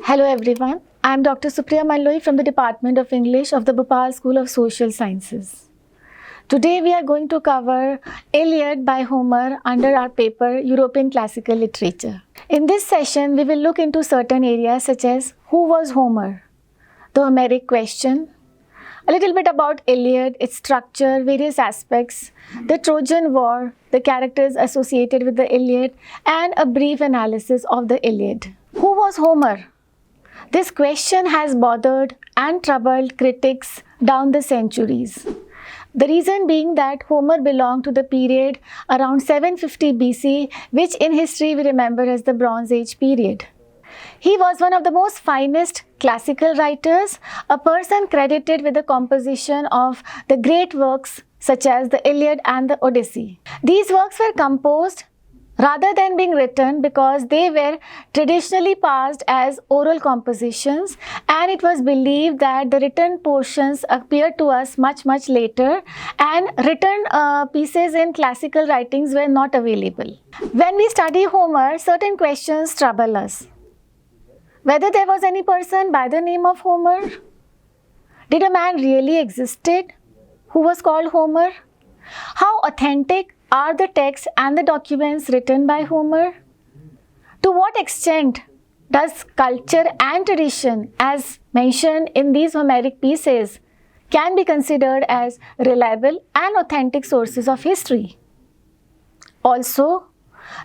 Hello everyone, I am Dr. Supriya Malloi from the Department of English of the Bhopal School of Social Sciences. Today we are going to cover Elliott by Homer under our paper European Classical Literature. In this session, we will look into certain areas such as who was Homer, the Homeric question, a little bit about Elliott, its structure, various aspects, the Trojan War, the characters associated with the Iliad, and a brief analysis of the Iliad. Who was Homer? This question has bothered and troubled critics down the centuries. The reason being that Homer belonged to the period around 750 BC, which in history we remember as the Bronze Age period. He was one of the most finest classical writers, a person credited with the composition of the great works such as the Iliad and the Odyssey. These works were composed rather than being written because they were traditionally passed as oral compositions, and it was believed that the written portions appeared to us much later, and written pieces in classical writings were not available. When we study Homer, certain questions trouble us. Whether there was any person by the name of Homer? Did a man really existed who was called Homer? How authentic are the texts and the documents written by Homer? To what extent does culture and tradition, as mentioned in these Homeric pieces, can be considered as reliable and authentic sources of history? Also,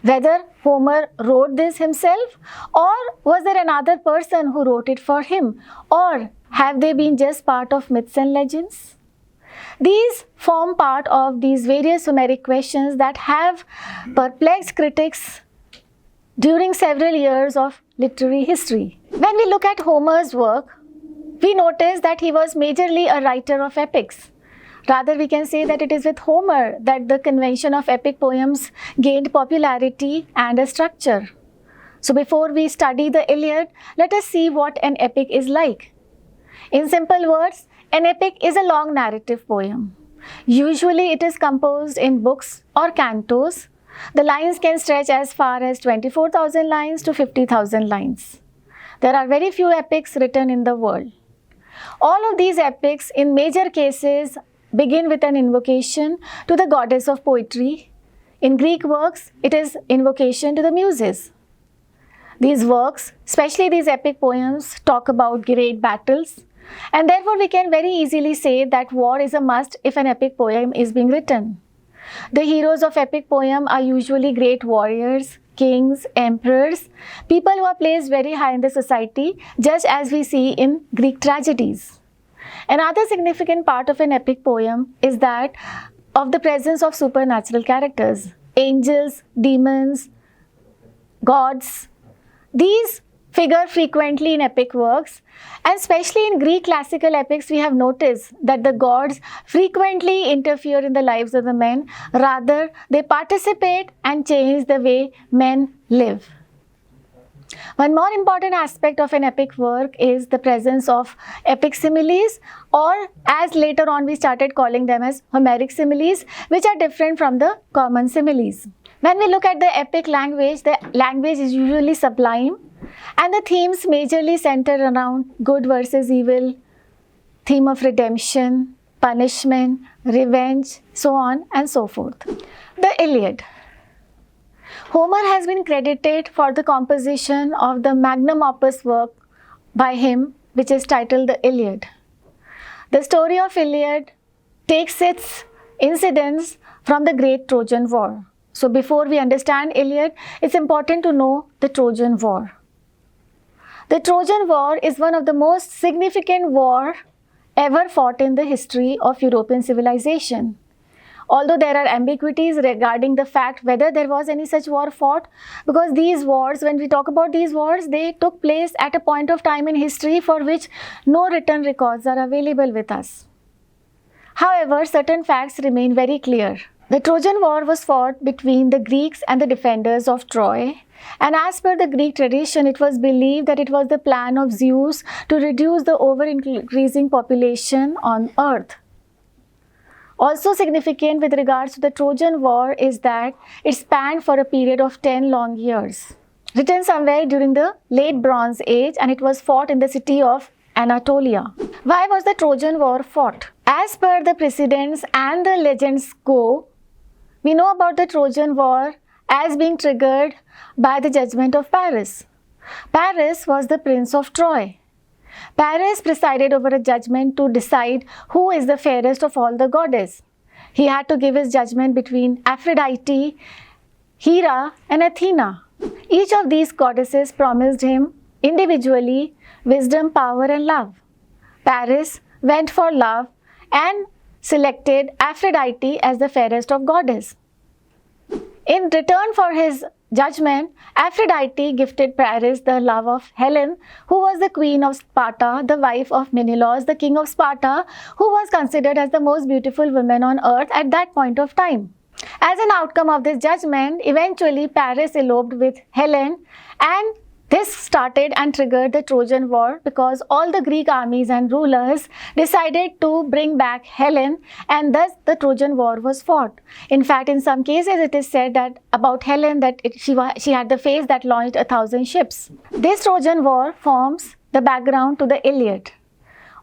whether Homer wrote this himself, or was there another person who wrote it for him, or have they been just part of myths and legends? These form part of these various Homeric questions that have perplexed critics during several years of literary history. When we look at Homer's work, we notice that he was majorly a writer of epics. Rather, we can say that it is with Homer that the convention of epic poems gained popularity and a structure. So before we study the Iliad, let us see what an epic is like. In simple words, an epic is a long narrative poem. Usually it is composed in books or cantos. The lines can stretch as far as 24,000 lines to 50,000 lines. There are very few epics written in the world. All of these epics, in major cases, begin with an invocation to the goddess of poetry. In Greek works, it is invocation to the muses. These works, especially these epic poems, talk about great battles, and therefore we can very easily say that war is a must if an epic poem is being written. The heroes of epic poem are usually great warriors, kings, emperors, people who are placed very high in the society, just as we see in Greek tragedies. Another significant part of an epic poem is that of the presence of supernatural characters, angels, demons, gods. These figure frequently in epic works, and especially in Greek classical epics, we have noticed that the gods frequently interfere in the lives of the men. Rather, they participate and change the way men live. One more important aspect of an epic work is the presence of epic similes, or as later on we started calling them as Homeric similes, which are different from the common similes. When we look at the epic language, the language is usually sublime, and the themes majorly center around good versus evil, theme of redemption, punishment, revenge, so on and so forth. The Iliad. Homer has been credited for the composition of the magnum opus work by him, which is titled the Iliad. The story of Iliad takes its incidents from the great Trojan War. So before we understand Iliad, it's important to know the Trojan War. The Trojan War is one of the most significant war ever fought in the history of European civilization. Although there are ambiguities regarding the fact whether there was any such war fought, because these wars, when we talk about these wars, they took place at a point of time in history for which no written records are available with us. However, certain facts remain very clear. The Trojan War was fought between the Greeks and the defenders of Troy, and as per the Greek tradition, it was believed that it was the plan of Zeus to reduce the ever-increasing population on earth. Also significant with regards to the Trojan War is that it spanned for a period of 10 long years. written somewhere during the late Bronze Age, and it was fought in the city of Anatolia. Why was the Trojan War fought? As per the precedents and the legends go, we know about the Trojan War as being triggered by the judgment of Paris. Paris was the prince of Troy. Paris presided over a judgment to decide who is the fairest of all the goddesses. He had to give his judgment between Aphrodite, Hera, and Athena. Each of these goddesses promised him individually wisdom, power, and love. Paris went for love and selected Aphrodite as the fairest of goddesses. In return for his judgment, Aphrodite gifted Paris the love of Helen, who was the queen of Sparta, the wife of Menelaus, the king of Sparta, who was considered as the most beautiful woman on earth at that point of time. As an outcome of this judgment, eventually Paris eloped with Helen, and this started and triggered the Trojan War because all the Greek armies and rulers decided to bring back Helen, and thus the Trojan War was fought. In fact, in some cases it is said that about Helen that she had the face that launched 1,000 ships. This Trojan War forms the background to the Iliad.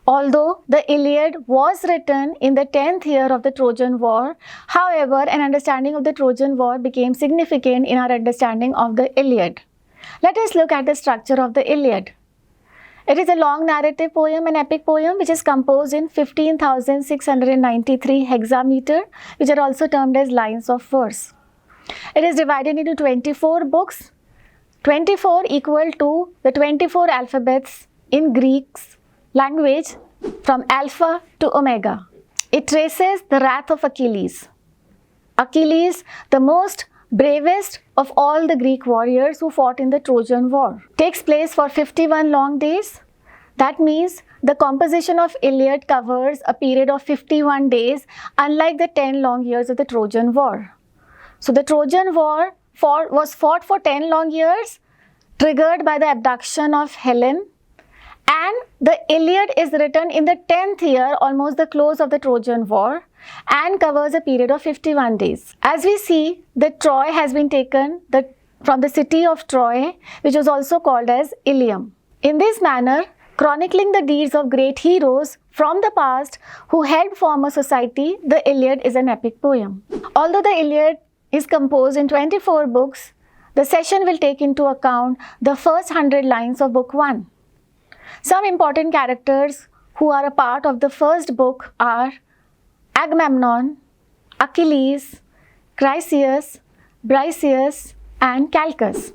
Although the Iliad was written in the 10th year of the Trojan War, however, an understanding of the Trojan War became significant in our understanding of the Iliad. Let us look at the structure of the Iliad. It is a long narrative poem, an epic poem, which is composed in 15,693 hexameter, which are also termed as lines of verse. It is divided into 24 books, 24 equal to the 24 alphabets in Greek's language from alpha to omega. It traces the wrath of Achilles. Achilles, the most bravest of all the Greek warriors who fought in the Trojan War, takes place for 51 long days. That means the composition of Iliad covers a period of 51 days, unlike the 10 long years of the Trojan War. So the Trojan War was fought for 10 long years, triggered by the abduction of Helen, and the Iliad is written in the 10th year, almost the close of the Trojan War, and covers a period of 51 days. As we see, the Troy has been taken from the city of Troy, which was also called as Ilium. In this manner, chronicling the deeds of great heroes from the past who helped form a society, the Iliad is an epic poem. Although the Iliad is composed in 24 books, the session will take into account the first 100 lines of Book 1. Some important characters who are a part of the first book are Agamemnon, Achilles, Chryseis, Briseis, and Calchas.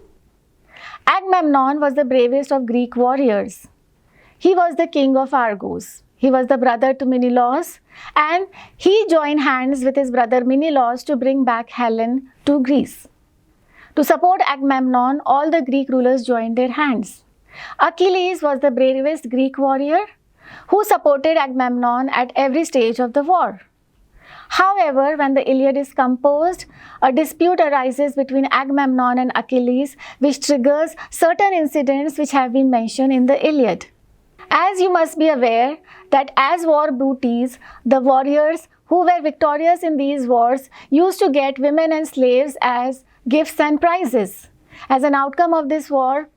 Agamemnon was the bravest of Greek warriors. He was the king of Argos. He was the brother to Menelaus, and he joined hands with his brother Menelaus to bring back Helen to Greece. To support Agamemnon, all the Greek rulers joined their hands. Achilles was the bravest Greek warrior who supported Agamemnon at every stage of the war. However, when the Iliad is composed, a dispute arises between Agamemnon and Achilles, which triggers certain incidents which have been mentioned in the Iliad. As you must be aware that as war booties, the warriors who were victorious in these wars used to get women and slaves as gifts and prizes. As an outcome of this war,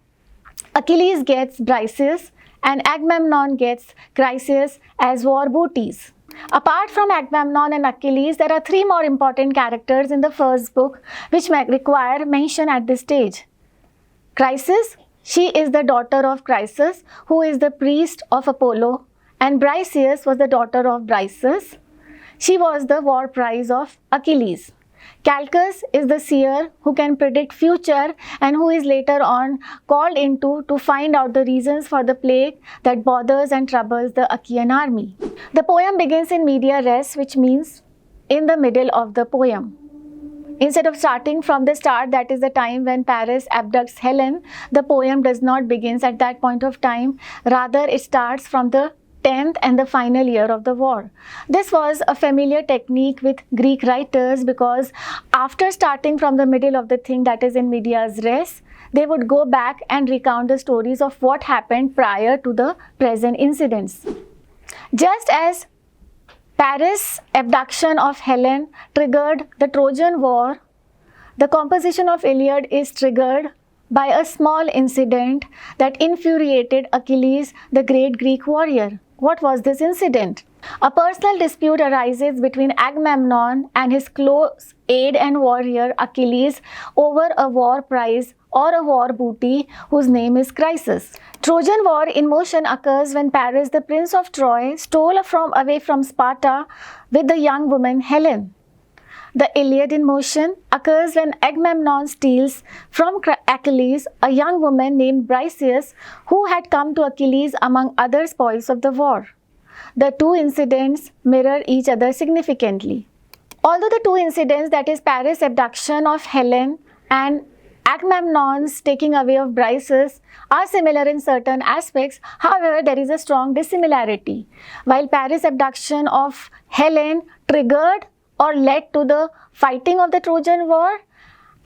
Achilles gets Briseis and Agamemnon gets Chryseis as war booties. Apart from Agamemnon and Achilles, there are three more important characters in the first book which require mention at this stage. Chryseis, she is the daughter of Chryses, who is the priest of Apollo, and Briseis was the daughter of Briseis. She was the war prize of Achilles. Calchas is the seer who can predict future and who is later on called into to find out the reasons for the plague that bothers and troubles the Achaean army. The poem begins in media res, which means in the middle of the poem. Instead of starting from the start, that is the time when Paris abducts Helen, the poem does not begin at that point of time. Rather, it starts from the 10th and the final year of the war. This was a familiar technique with Greek writers because after starting from the middle of the thing, that is in medias res, they would go back and recount the stories of what happened prior to the present incidents. Just as Paris' abduction of Helen triggered the Trojan War, the composition of Iliad is triggered by a small incident that infuriated Achilles, the great Greek warrior. What was this incident? A personal dispute arises between Agamemnon and his close aide and warrior Achilles over a war prize or a war booty whose name is Chryses. Trojan War in motion occurs when Paris, the prince of Troy, stole away from Sparta with the young woman Helen. The Elliott in motion occurs when Agamemnon steals from Achilles a young woman named Briseis who had come to Achilles among other spoils of the war. The two incidents mirror each other significantly. Although the two incidents, that is Paris' abduction of Helen and Agamemnon's taking away of Briseis, are similar in certain aspects, however, there is a strong dissimilarity. While Paris' abduction of Helen triggered or led to the fighting of the Trojan War,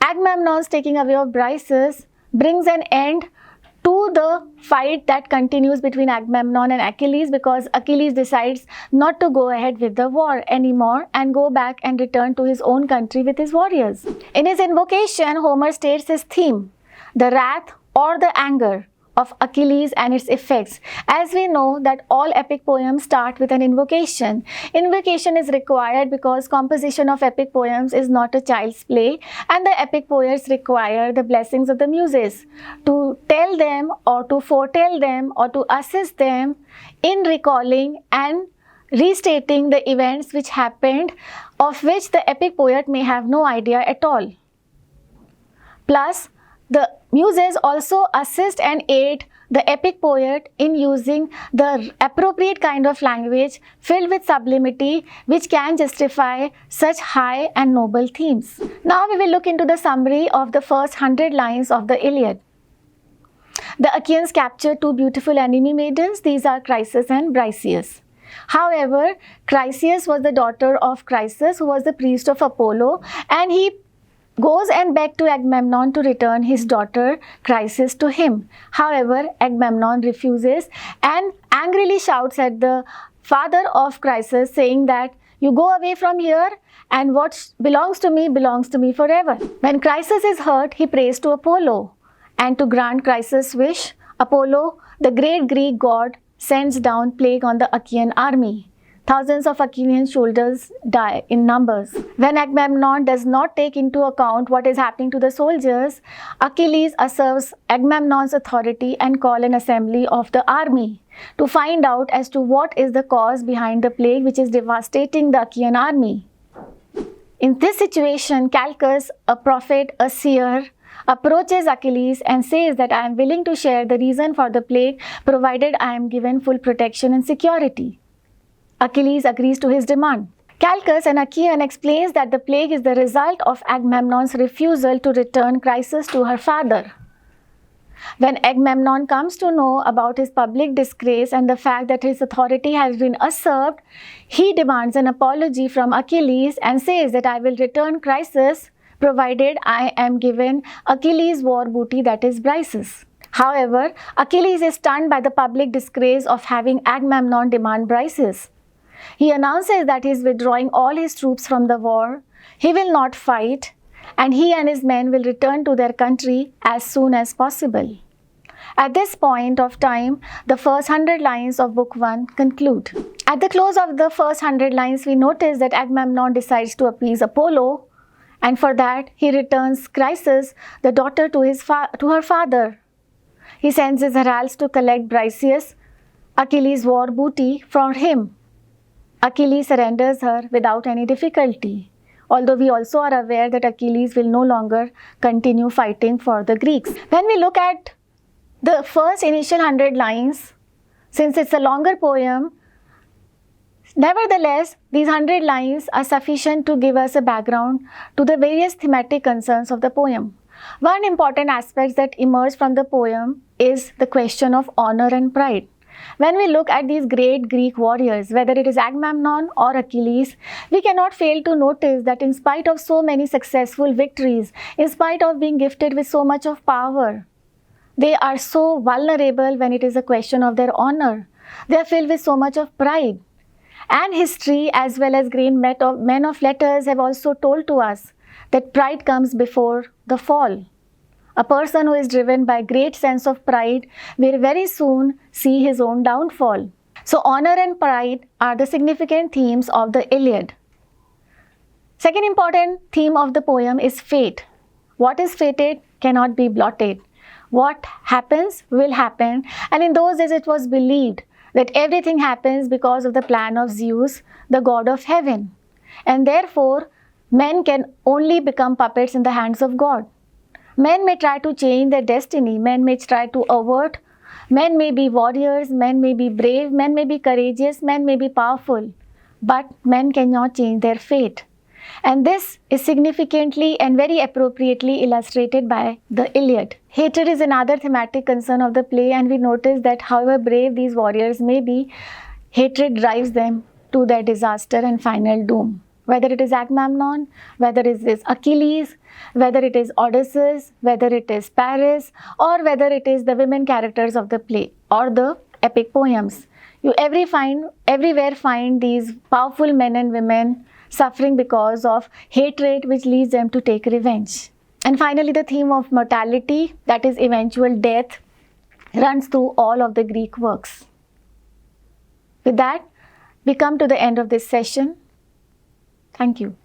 Agamemnon's taking away of Briseis brings an end to the fight that continues between Agamemnon and Achilles, because Achilles decides not to go ahead with the war anymore and go back and return to his own country with his warriors. In his invocation, Homer states his theme, the wrath or the anger of Achilles and its effects. As we know that all epic poems start with an invocation. Invocation is required because composition of epic poems is not a child's play, and the epic poets require the blessings of the muses to tell them or to foretell them or to assist them in recalling and restating the events which happened, of which the epic poet may have no idea at all. Plus, the muses also assist and aid the epic poet in using the appropriate kind of language filled with sublimity which can justify such high and noble themes. Now we will look into the summary of the first 100 lines of the Iliad. The Achaeans captured two beautiful enemy maidens. These are Chryses and Briseis. However, Chryseis was the daughter of Chryses, who was the priest of Apollo, and he goes and begs to Agamemnon to return his daughter Chryses to him. However, Agamemnon refuses and angrily shouts at the father of Chryses, saying that you go away from here and what belongs to me forever. When Chryses is hurt, he prays to Apollo, and to grant Chryses' wish, Apollo, the great Greek god, sends down plague on the Achaean army. Thousands of Achaean soldiers die in numbers. When Agamemnon does not take into account what is happening to the soldiers, Achilles asserts Agamemnon's authority and calls an assembly of the army to find out as to what is the cause behind the plague which is devastating the Achaean army. In this situation, Calchas, a prophet, a seer, approaches Achilles and says that I am willing to share the reason for the plague provided I am given full protection and security. Achilles agrees to his demand. Calchas, an Achaean, explains that the plague is the result of Agamemnon's refusal to return Chryses to her father. When Agamemnon comes to know about his public disgrace and the fact that his authority has been usurped, he demands an apology from Achilles and says that I will return Chryses provided I am given Achilles' war booty, that is Briseis. However, Achilles is stunned by the public disgrace of having Agamemnon demand Briseis. He announces that he is withdrawing all his troops from the war, he will not fight, and he and his men will return to their country as soon as possible. At this point of time, the first 100 lines of Book 1 conclude. At the close of the first 100 lines, we notice that Agamemnon decides to appease Apollo, and for that he returns Chryses, the daughter, to her father. He sends his heralds to collect Briseis, Achilles' war booty, for him. Achilles surrenders her without any difficulty, although we also are aware that Achilles will no longer continue fighting for the Greeks. When we look at the first initial 100 lines, since it's a longer poem, nevertheless, these 100 lines are sufficient to give us a background to the various thematic concerns of the poem. One important aspect that emerges from the poem is the question of honor and pride. When we look at these great Greek warriors, whether it is Agamemnon or Achilles, we cannot fail to notice that in spite of so many successful victories, in spite of being gifted with so much of power, they are so vulnerable when it is a question of their honor. They are filled with so much of pride. And history, as well as great men of letters, have also told to us that pride comes before the fall. A person who is driven by great sense of pride will very soon see his own downfall. So honor and pride are the significant themes of the Iliad. Second important theme of the poem is fate. What is fated cannot be blotted. What happens will happen, and in those days it was believed that everything happens because of the plan of Zeus, the god of heaven. And therefore, men can only become puppets in the hands of God. Men may try to change their destiny, men may try to avert, men may be warriors, men may be brave, men may be courageous, men may be powerful, but men cannot change their fate. And this is significantly and very appropriately illustrated by the Iliad. Hatred is another thematic concern of the play, and we notice that however brave these warriors may be, hatred drives them to their disaster and final doom. Whether it is Agamemnon, whether it is Achilles, whether it is Odysseus, whether it is Paris, or whether it is the women characters of the play or the epic poems. You everywhere find these powerful men and women suffering because of hatred which leads them to take revenge. And finally, the theme of mortality, that is eventual death, runs through all of the Greek works. With that, we come to the end of this session. Thank you.